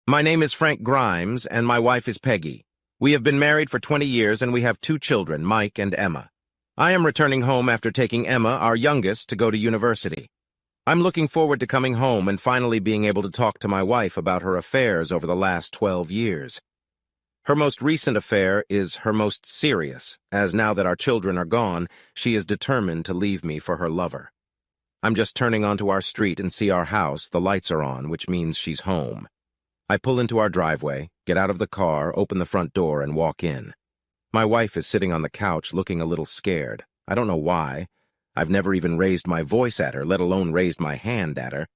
My name is Frank Grimes, and my wife is Peggy. We have been married for 20 years, and we have 2 children, Mike and Emma. I am returning home after taking Emma, our youngest, to go to university. I'm looking forward to coming home and finally being able to talk to my wife about her affairs over the last 12 years. Her most recent affair is her most serious, as now that our children are gone, she is determined to leave me for her lover. I'm just turning onto our street and see our house, the lights are on, which means she's home. I pull into our driveway, get out of the car, open the front door, and walk in. My wife is sitting on the couch looking a little scared. I don't know why. I've never even raised my voice at her, let alone raised my hand at her.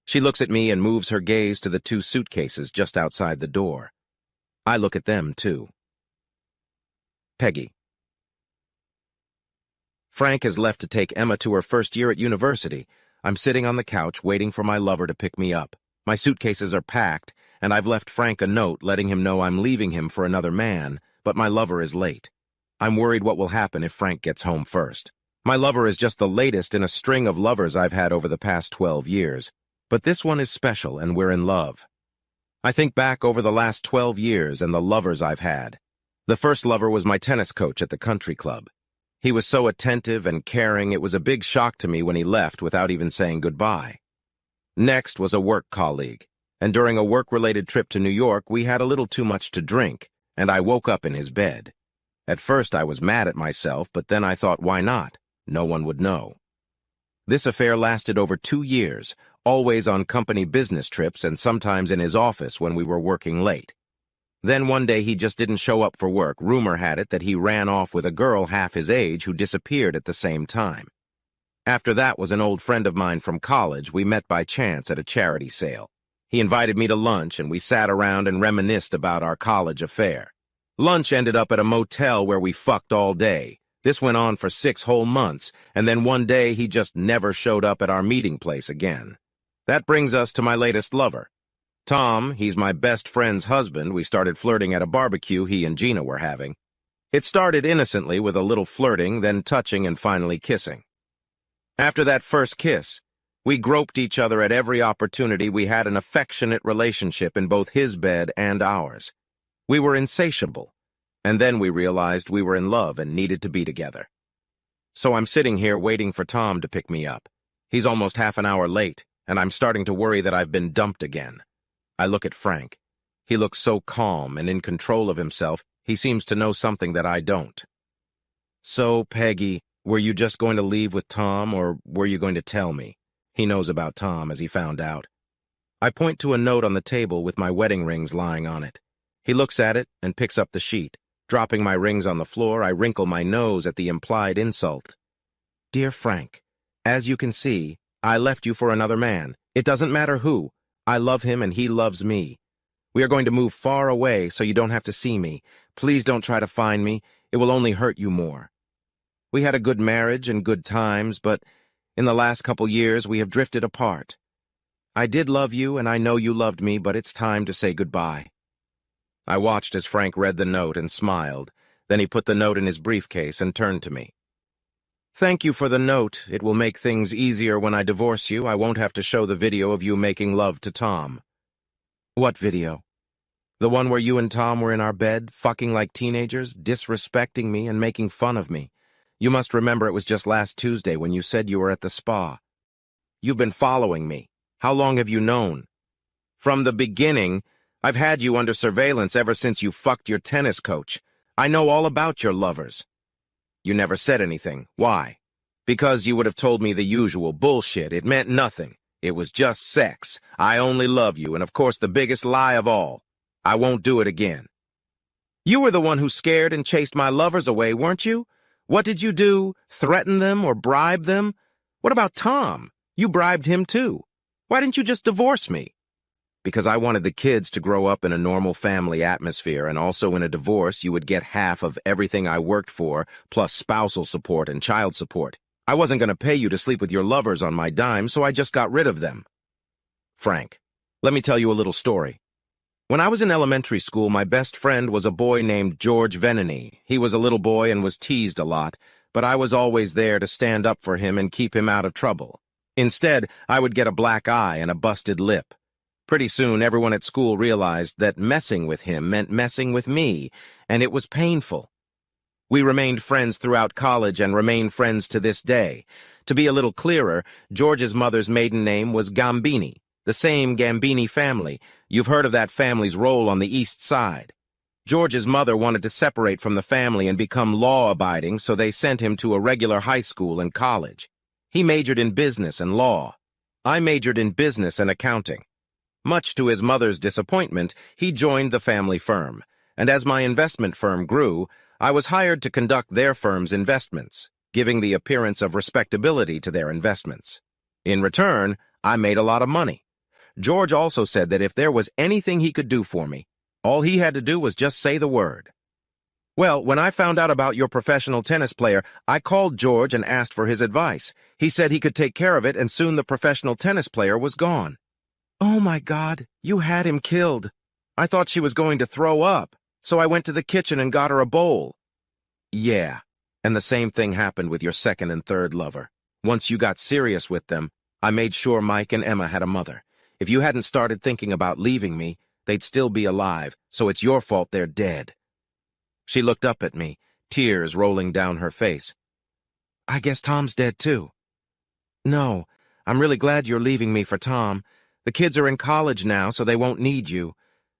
She looks at me and moves her gaze to the 2 suitcases just outside the door. I look at them, too. Peggy. Frank has left to take Emma to her first year at university. I'm sitting on the couch waiting for my lover to pick me up. My suitcases are packed, and I've left Frank a note letting him know I'm leaving him for another man, but my lover is late. I'm worried what will happen if Frank gets home first. My lover is just the latest in a string of lovers I've had over the past 12 years, but this one is special and we're in love. I think back over the last 12 years and the lovers I've had. The first lover was my tennis coach at the country club. He was so attentive and caring it was a big shock to me when he left without even saying goodbye. Next was a work colleague, and during a work-related trip to New York, we had a little too much to drink, and I woke up in his bed. At first, I was mad at myself, but then I thought, why not? No one would know. This affair lasted over 2 years, always on company business trips and sometimes in his office when we were working late. Then one day he just didn't show up for work. Rumor had it that he ran off with a girl half his age who disappeared at the same time. After that was an old friend of mine from college. We met by chance at a charity sale. He invited me to lunch, and we sat around and reminisced about our college affair. Lunch ended up at a motel where we fucked all day. This went on for 6 whole months, and then one day he just never showed up at our meeting place again. That brings us to my latest lover. Tom, he's my best friend's husband. We started flirting at a barbecue he and Gina were having. It started innocently with a little flirting, then touching, and finally kissing. After that first kiss, we groped each other at every opportunity. We had an affectionate relationship in both his bed and ours. We were insatiable, and then we realized we were in love and needed to be together. So I'm sitting here waiting for Tom to pick me up. He's almost half an hour late, and I'm starting to worry that I've been dumped again. I look at Frank. He looks so calm and in control of himself. He seems to know something that I don't. So, Peggy, were you just going to leave with Tom, or were you going to tell me? He knows about Tom, as he found out. I point to a note on the table with my wedding rings lying on it. He looks at it and picks up the sheet. Dropping my rings on the floor, I wrinkle my nose at the implied insult. Dear Frank, as you can see, I left you for another man. It doesn't matter who. I love him and he loves me. We are going to move far away so you don't have to see me. Please don't try to find me. It will only hurt you more. We had a good marriage and good times, but in the last couple years we have drifted apart. I did love you and I know you loved me, but it's time to say goodbye. I watched as Frank read the note and smiled. Then he put the note in his briefcase and turned to me. Thank you for the note. It will make things easier when I divorce you. I won't have to show the video of you making love to Tom. What video? The one where you and Tom were in our bed, fucking like teenagers, disrespecting me and making fun of me. You must remember it was just last Tuesday when you said you were at the spa. You've been following me. How long have you known? From the beginning, I've had you under surveillance ever since you fucked your tennis coach. I know all about your lovers. You never said anything. Why? Because you would have told me the usual bullshit. It meant nothing. It was just sex. I only love you, and of course the biggest lie of all. I won't do it again. You were the one who scared and chased my lovers away, weren't you? What did you do? Threaten them or bribe them? What about Tom? You bribed him too. Why didn't you just divorce me? Because I wanted the kids to grow up in a normal family atmosphere, and also in a divorce you would get half of everything I worked for, plus spousal support and child support. I wasn't going to pay you to sleep with your lovers on my dime, so I just got rid of them. Frank, let me tell you a little story. When I was in elementary school, my best friend was a boy named George Venini. He was a little boy and was teased a lot, but I was always there to stand up for him and keep him out of trouble. Instead, I would get a black eye and a busted lip. Pretty soon, everyone at school realized that messing with him meant messing with me, and it was painful. We remained friends throughout college and remain friends to this day. To be a little clearer, George's mother's maiden name was Gambini, the same Gambini family. You've heard of that family's role on the East Side. George's mother wanted to separate from the family and become law-abiding, so they sent him to a regular high school and college. He majored in business and law. I majored in business and accounting. Much to his mother's disappointment, he joined the family firm, and as my investment firm grew, I was hired to conduct their firm's investments, giving the appearance of respectability to their investments. In return, I made a lot of money. George also said that if there was anything he could do for me, all he had to do was just say the word. Well, when I found out about your professional tennis player, I called George and asked for his advice. He said he could take care of it, and soon the professional tennis player was gone. Oh my God, you had him killed. I thought she was going to throw up, so I went to the kitchen and got her a bowl. Yeah, and the same thing happened with your second and third lover. Once you got serious with them, I made sure Mike and Emma had a mother. If you hadn't started thinking about leaving me, they'd still be alive, so it's your fault they're dead. She looked up at me, tears rolling down her face. I guess Tom's dead too. No, I'm really glad you're leaving me for Tom. The kids are in college now, so they won't need you.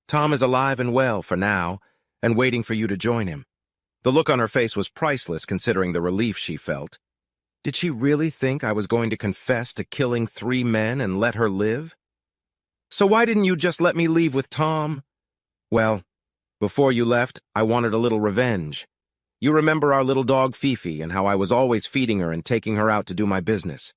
Tom is alive and well for now, and waiting for you to join him. The look on her face was priceless considering the relief she felt. Did she really think I was going to confess to killing 3 men and let her live? So why didn't you just let me leave with Tom? Well, before you left, I wanted a little revenge. You remember our little dog Fifi and how I was always feeding her and taking her out to do my business.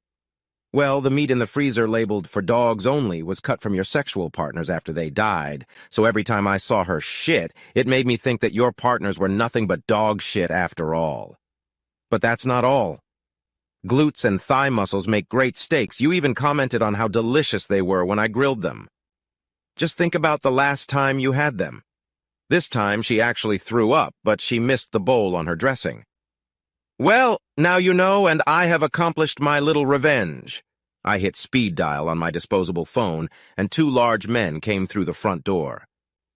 Well, the meat in the freezer labeled for dogs only was cut from your sexual partners after they died, so every time I saw her shit, it made me think that your partners were nothing but dog shit after all. But that's not all. Glutes and thigh muscles make great steaks. You even commented on how delicious they were when I grilled them. Just think about the last time you had them. This time she actually threw up, but she missed the bowl on her dressing. Well, now you know, and I have accomplished my little revenge. I hit speed dial on my disposable phone, and 2 large men came through the front door.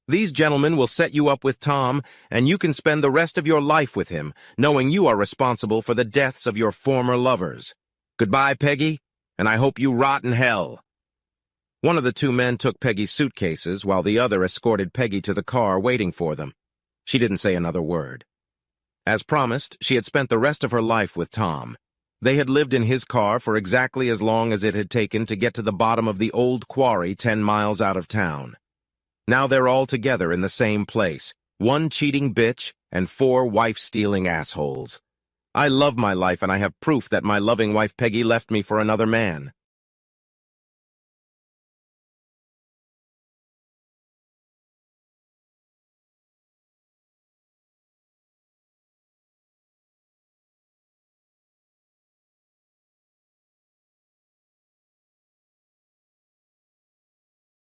These gentlemen will set you up with Tom, and you can spend the rest of your life with him, knowing you are responsible for the deaths of your former lovers. Goodbye, Peggy, and I hope you rot in hell. One of the 2 men took Peggy's suitcases, while the other escorted Peggy to the car waiting for them. She didn't say another word. As promised, she had spent the rest of her life with Tom. They had lived in his car for exactly as long as it had taken to get to the bottom of the old quarry 10 miles out of town. Now they're all together in the same place, 1 cheating bitch and 4 wife-stealing assholes. I love my life, and I have proof that my loving wife Peggy left me for another man.